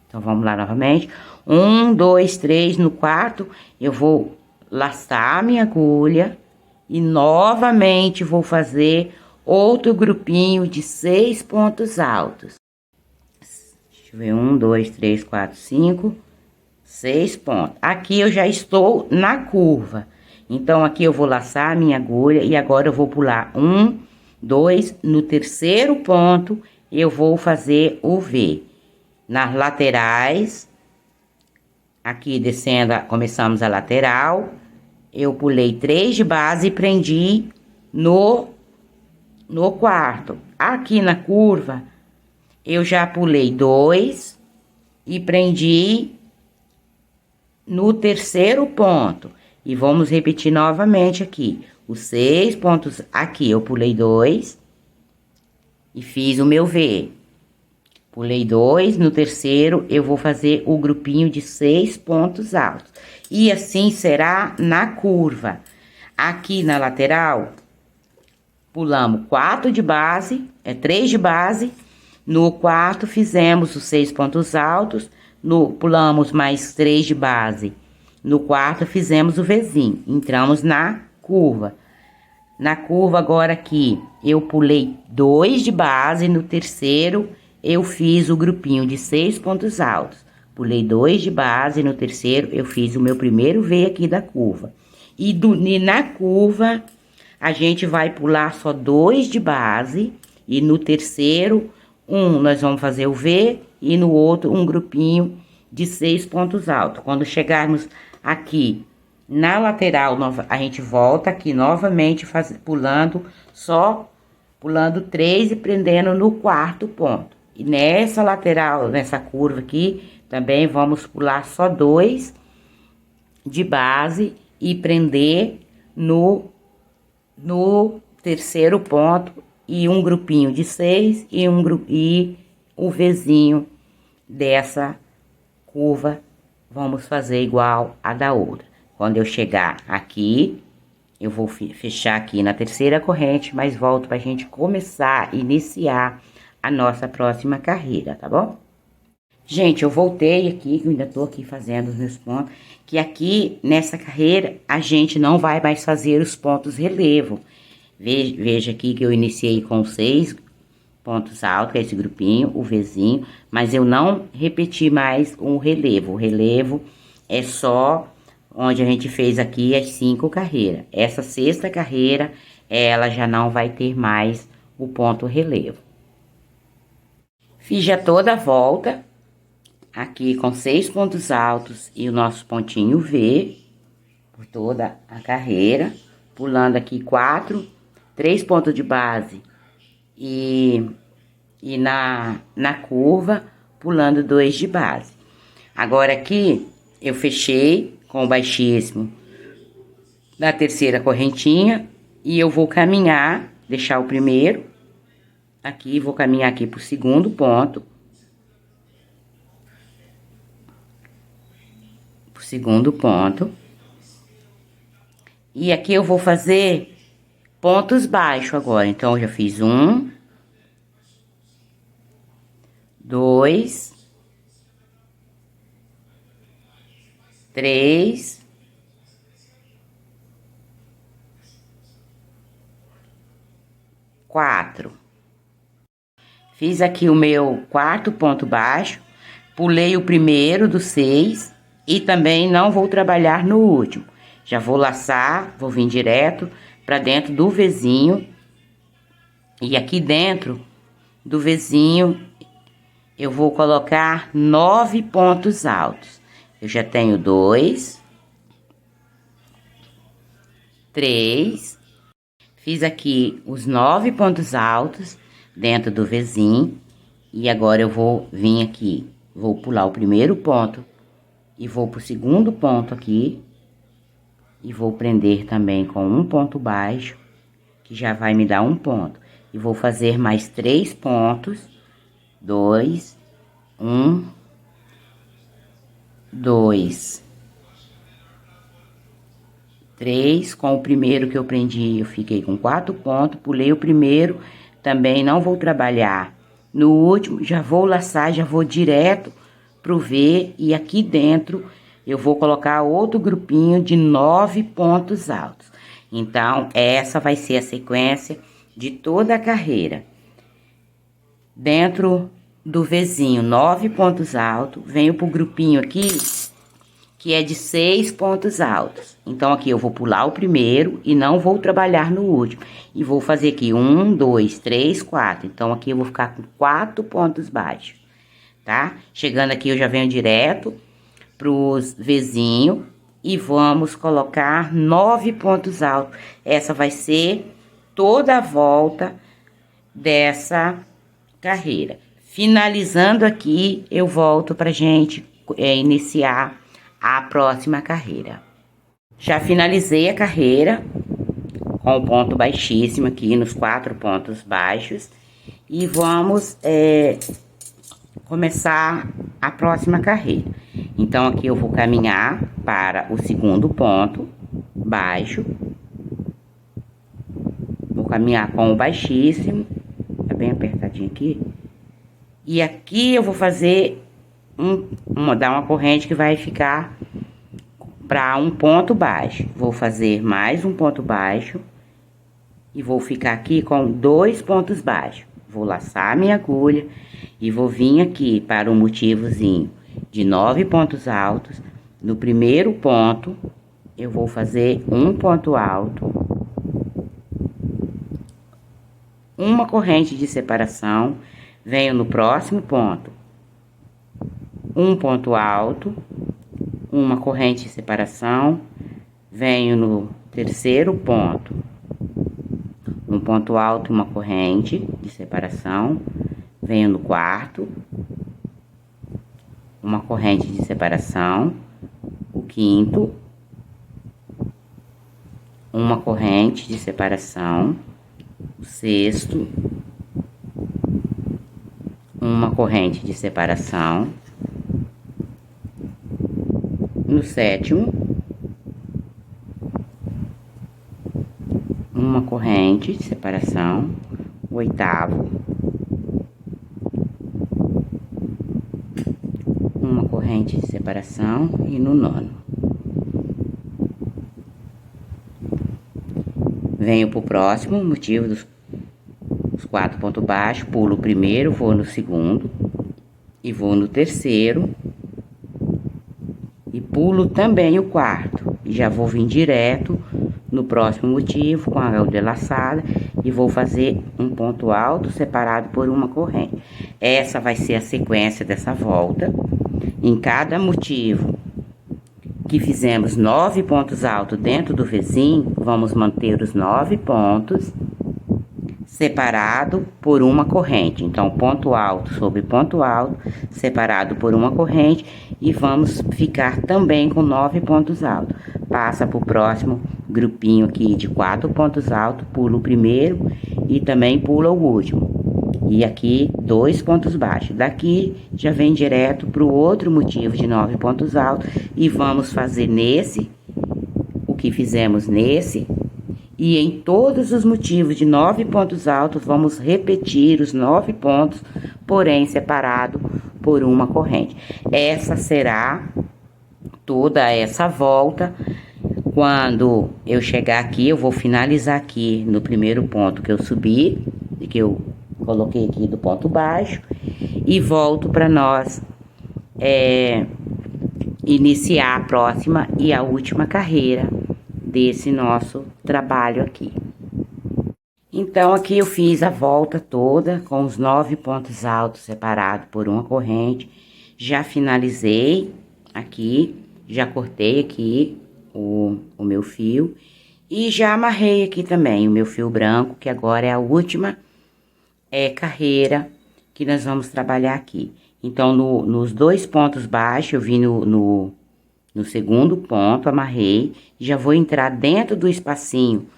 Então, vamos lá novamente. 1, 2, 3, no quarto, eu vou laçar a minha agulha e novamente vou fazer outro grupinho de 6 pontos altos. Deixa eu ver, 1, 2, 3, 4, 5, 6 pontos. Aqui eu já estou na curva. Então, aqui eu vou laçar a minha agulha e agora eu vou pular 1, 2, no terceiro ponto, eu vou fazer o V. Nas laterais, aqui descendo, começamos a lateral, eu pulei 3 de base e prendi no quarto. Aqui na curva, eu já pulei 2 e prendi no terceiro ponto. E vamos repetir novamente aqui. Os 6 pontos aqui, eu pulei 2 e fiz o meu V. Pulei 2, no terceiro eu vou fazer o grupinho de 6 pontos altos. E assim será na curva. Aqui na lateral, pulamos 4 de base, 3 de base. No quarto, fizemos os 6 pontos altos. Pulamos mais 3 de base. No quarto, fizemos o Vzinho. Entramos na curva. Na curva, agora aqui, eu pulei 2 de base. No terceiro, eu fiz o grupinho de 6 pontos altos. Pulei 2 de base. No terceiro, eu fiz o meu primeiro V aqui da curva. E na curva, a gente vai pular só 2 de base. E no terceiro, nós vamos fazer o V. E no outro, um grupinho de 6 pontos altos. Quando chegarmos aqui na lateral, a gente volta aqui novamente, pulando 3 e prendendo no quarto ponto. E nessa lateral, nessa curva aqui, também vamos pular só 2 de base e prender no terceiro ponto e um grupinho de 6 e o Vzinho dessa curva, vamos fazer igual a da outra. Quando eu chegar aqui, eu vou fechar aqui na terceira corrente, mas volto pra gente começar, iniciar a nossa próxima carreira, tá bom? Gente, eu voltei aqui, que eu ainda tô aqui fazendo os meus pontos, que aqui, nessa carreira, a gente não vai mais fazer os pontos relevo. Veja aqui que eu iniciei com 6 pontos altos, que é esse grupinho, o Vzinho, mas eu não repeti mais o relevo. O relevo é só onde a gente fez aqui as 5 carreiras. Essa sexta carreira, ela já não vai ter mais o ponto relevo. Fiz já toda a volta, aqui com 6 pontos altos e o nosso pontinho V, por toda a carreira, pulando aqui 3 pontos de base e na curva, pulando 2 de base. Agora aqui, eu fechei com o baixíssimo da terceira correntinha e eu vou caminhar, deixar o primeiro aqui, vou caminhar aqui pro segundo ponto. Pro segundo ponto. E aqui eu vou fazer pontos baixos agora. Então, eu já fiz 1, 2, 3, 4. Fiz aqui o meu quarto ponto baixo, pulei o primeiro dos 6 e também não vou trabalhar no último. Já vou laçar, vou vir direto pra dentro do Vzinho. E aqui dentro do Vzinho eu vou colocar 9 pontos altos. Eu já tenho 2, 3, fiz aqui os 9 pontos altos dentro do Vzinho. E agora eu vou vir aqui, vou pular o primeiro ponto e vou pro segundo ponto aqui. E vou prender também com um ponto baixo, que já vai me dar um ponto. E vou fazer mais 3 pontos. 2, 1, 2, 3. Com o primeiro que eu prendi, eu fiquei com 4 pontos. Pulei o primeiro, também não vou trabalhar. No último, já vou laçar, já vou direto pro V. E aqui dentro, eu vou colocar outro grupinho de 9 pontos altos. Então, essa vai ser a sequência de toda a carreira. Dentro do Vzinho, 9 pontos altos. Venho pro grupinho aqui, que é de 6 pontos altos. Então, aqui eu vou pular o primeiro e não vou trabalhar no último. E vou fazer aqui 1, 2, 3, 4. Então, aqui eu vou ficar com 4 pontos baixos, tá? Chegando aqui, eu já venho direto pros Vzinho e vamos colocar 9 pontos altos. Essa vai ser toda a volta dessa carreira. Finalizando aqui, eu volto pra gente iniciar a próxima carreira. Já finalizei a carreira com o ponto baixíssimo aqui nos 4 pontos baixos e vamos começar a próxima carreira. Então, aqui eu vou caminhar para o segundo ponto baixo. Vou caminhar com o baixíssimo, tá bem apertadinho aqui. E aqui eu vou fazer dar uma corrente que vai ficar para um ponto baixo. Vou fazer mais um ponto baixo e vou ficar aqui com 2 pontos baixos. Vou laçar minha agulha e vou vir aqui para um motivozinho de 9 pontos altos. No primeiro ponto, eu vou fazer um ponto alto, uma corrente de separação, venho no próximo ponto, um ponto alto, uma corrente de separação, venho no terceiro ponto, um ponto alto e uma corrente de separação, venho no quarto, uma corrente de separação, o quinto, uma corrente de separação, o sexto, uma corrente de separação, no sétimo, uma corrente de separação, o oitavo, uma corrente de separação e no nono. Venho pro próximo motivo dos 4 pontos baixos, pulo o primeiro, vou no segundo e vou no terceiro e pulo também o quarto e já vou vir direto no próximo motivo com a agulha laçada e vou fazer um ponto alto separado por uma corrente. Essa vai ser a sequência dessa volta. Em cada motivo que fizemos 9 pontos altos dentro do vizinho, vamos manter os 9 pontos separado por uma corrente. Então, ponto alto sobre ponto alto, separado por uma corrente, e vamos ficar também com 9 pontos altos. Passa para o próximo grupinho aqui de 4 pontos altos, pula o primeiro e também pula o último. E aqui 2 pontos baixos. Daqui já vem direto para o outro motivo de 9 pontos altos e vamos fazer nesse o que fizemos nesse. E em todos os motivos de 9 pontos altos, vamos repetir os 9 pontos, porém separado por uma corrente. Essa será toda essa volta. Quando eu chegar aqui, eu vou finalizar aqui no primeiro ponto que eu subi, que eu coloquei aqui do ponto baixo, e volto para nós iniciar a próxima e a última carreira desse nosso trabalho aqui. Então, aqui eu fiz a volta toda com os 9 pontos altos separados por uma corrente. Já finalizei aqui, já cortei aqui o meu fio e já amarrei aqui também o meu fio branco, que agora é a última carreira que nós vamos trabalhar aqui. Então, nos 2 pontos baixos, eu vim no segundo ponto, amarrei, já vou entrar dentro do espacinho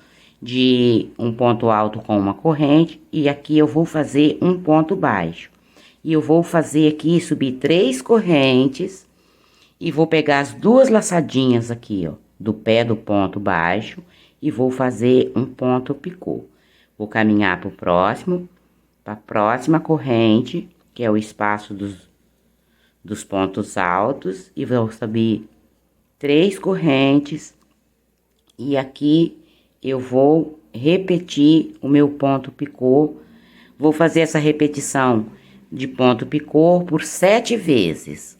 de um ponto alto com uma corrente, e aqui eu vou fazer um ponto baixo. E eu vou fazer aqui, subir 3 correntes, e vou pegar as 2 laçadinhas aqui, ó, do pé do ponto baixo, e vou fazer um ponto picô. Vou caminhar para a próxima corrente, que é o espaço dos pontos altos, e vou subir 3 correntes, e aqui eu vou repetir o meu ponto picô. Vou fazer essa repetição de ponto picô por 7 vezes.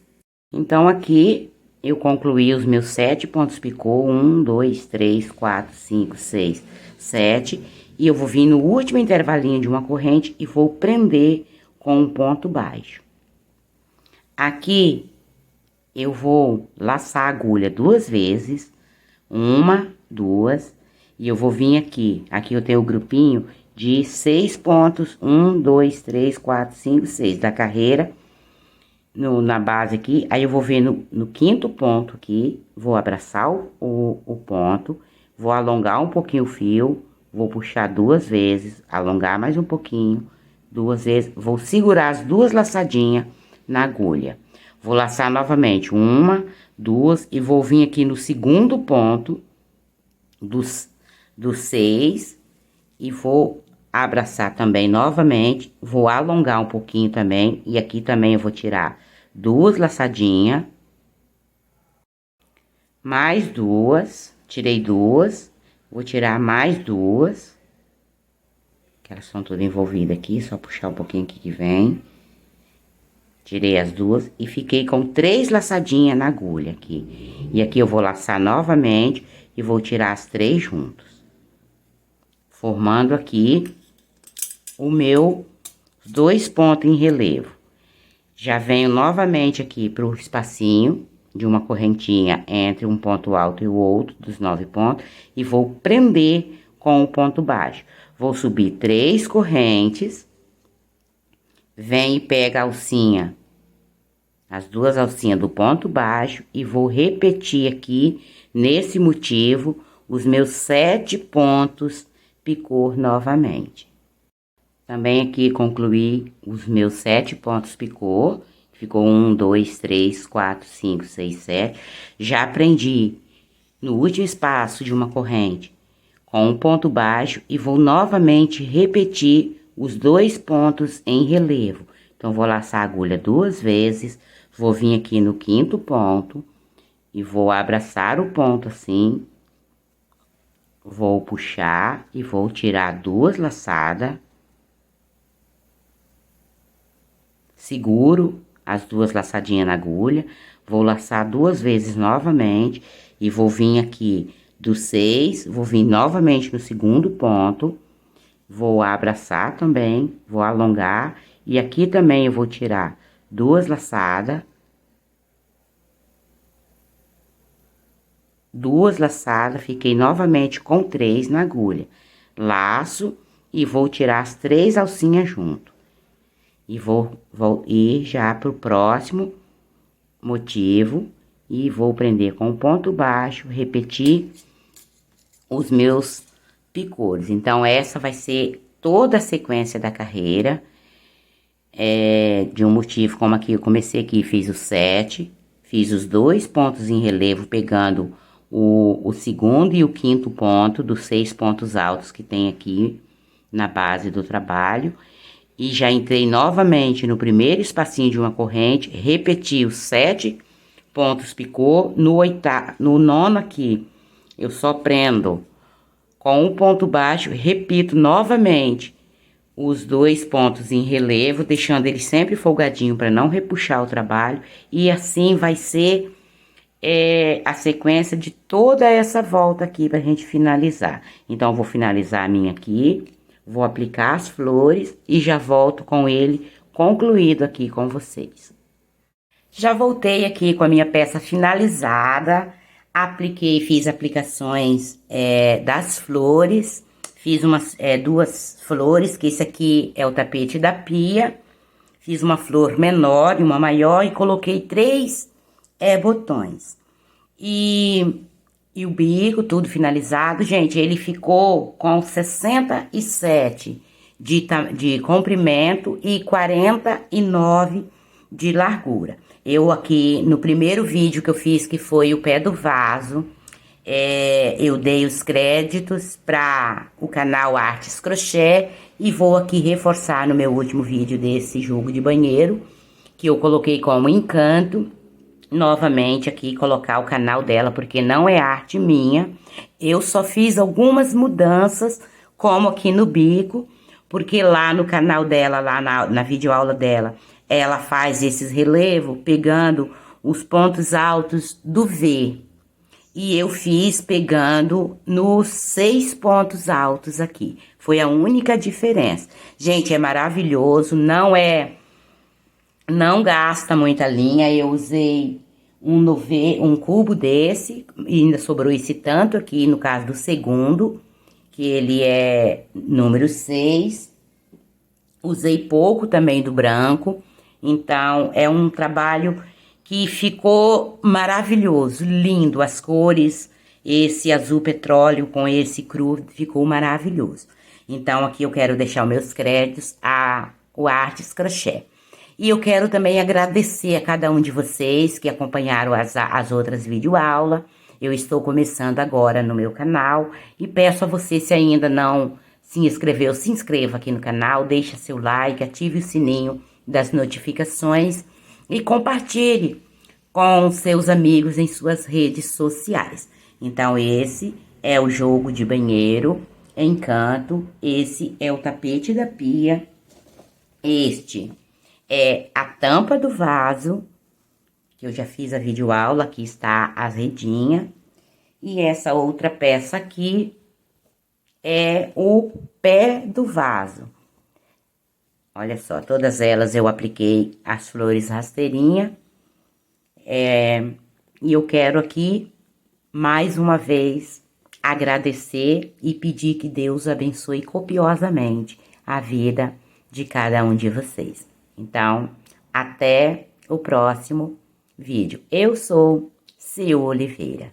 Então, aqui eu concluí os meus 7 pontos picô, 1, 2, 3, 4, 5, 6, 7, e eu vou vir no último intervalinho de uma corrente e vou prender com um ponto baixo. Aqui eu vou laçar a agulha 2 vezes, 1, 2, e eu vou vir aqui. Aqui eu tenho o grupinho de 6 pontos, 1, 2, 3, 4, 5, 6 da carreira, na base aqui. Aí eu vou vir no quinto ponto aqui, vou abraçar o ponto, vou alongar um pouquinho o fio, vou puxar 2 vezes, alongar mais um pouquinho, 2 vezes, vou segurar as 2 laçadinhas na agulha. Vou laçar novamente, 1, 2, e vou vir aqui no segundo ponto dos 6, e vou abraçar também novamente, vou alongar um pouquinho também, e aqui também eu vou tirar 2 laçadinhas, mais 2, tirei 2, vou tirar mais 2, que elas são todas envolvidas aqui, só puxar um pouquinho aqui que vem. Tirei as 2 e fiquei com 3 laçadinhas na agulha aqui. E aqui eu vou laçar novamente e vou tirar as 3 juntos. Formando aqui o meu 2 pontos em relevo. Já venho novamente aqui pro espacinho de uma correntinha entre um ponto alto e o outro, dos 9 pontos, e vou prender com o ponto baixo. Vou subir 3 correntes. Vem e pega a alcinha, as 2 alcinhas do ponto baixo, e vou repetir aqui, nesse motivo, os meus 7 pontos picô novamente. Também aqui concluí os meus 7 pontos picô, ficou 1, 2, 3, 4, 5, 6, 7. Já prendi no último espaço de uma corrente com um ponto baixo e vou novamente repetir os 2 pontos em relevo. Então, vou laçar a agulha 2 vezes, vou vir aqui no quinto ponto e vou abraçar o ponto assim, vou puxar e vou tirar 2 laçadas, seguro as 2 laçadinhas na agulha, vou laçar 2 vezes novamente e vou vir aqui do 6, vou vir novamente no segundo ponto, vou abraçar também, vou alongar E aqui também eu vou tirar 2 laçadas. 2 laçadas, fiquei novamente com 3 na agulha. Laço e vou tirar as 3 alcinhas junto. E vou ir já pro próximo motivo e vou prender com ponto baixo, repetir os meus picores. Então, essa vai ser toda a sequência da carreira, de um motivo como aqui, eu comecei aqui, fiz o 7, fiz os 2 pontos em relevo, pegando o segundo e o quinto ponto dos 6 pontos altos que tem aqui na base do trabalho. E já entrei novamente no primeiro espacinho de uma corrente, repeti os 7 pontos picô, no nono aqui, eu só prendo com um ponto baixo, repito novamente os 2 pontos em relevo, deixando ele sempre folgadinho para não repuxar o trabalho, e assim vai ser a sequência de toda essa volta aqui pra gente finalizar. Então, eu vou finalizar a minha aqui, vou aplicar as flores e já volto com ele concluído aqui com vocês. Já voltei aqui com a minha peça finalizada, fiz aplicações das flores, fiz 2 flores, que esse aqui é o tapete da pia, fiz uma flor menor e uma maior e coloquei 3 botões. E o bico, tudo finalizado, gente, ele ficou com 67 de comprimento e 49 de largura. Eu aqui, no primeiro vídeo que eu fiz, que foi o pé do vaso, eu dei os créditos para o canal Artes Crochê e vou aqui reforçar no meu último vídeo desse jogo de banheiro, que eu coloquei como encanto. Novamente aqui colocar o canal dela, porque não é arte minha. Eu só fiz algumas mudanças, como aqui no bico, porque lá no canal dela, lá na videoaula dela, ela faz esses relevos pegando os pontos altos do V. E eu fiz pegando nos 6 pontos altos aqui. Foi a única diferença. Gente, é maravilhoso, não gasta muita linha. Eu usei um cubo desse, e ainda sobrou esse tanto aqui, no caso do segundo, que ele é número 6. Usei pouco também do branco, então é um trabalho que ficou maravilhoso, lindo, as cores, esse azul petróleo com esse cru, ficou maravilhoso. Então aqui eu quero deixar os meus créditos o Artes Crochê. E eu quero também agradecer a cada um de vocês que acompanharam as outras videoaulas. Eu estou começando agora no meu canal e peço a você, se ainda não se inscreveu, se inscreva aqui no canal, deixa seu like, ative o sininho das notificações e compartilhe com seus amigos em suas redes sociais. Então, esse é o jogo de banheiro Encanto, esse é o tapete da pia, este é a tampa do vaso, que eu já fiz a videoaula, aqui está a redinha. E essa outra peça aqui é o pé do vaso. Olha só, todas elas eu apliquei as flores rasteirinha. E eu quero aqui, mais uma vez, agradecer e pedir que Deus abençoe copiosamente a vida de cada um de vocês. Então, até o próximo vídeo. Eu sou Seu Oliveira.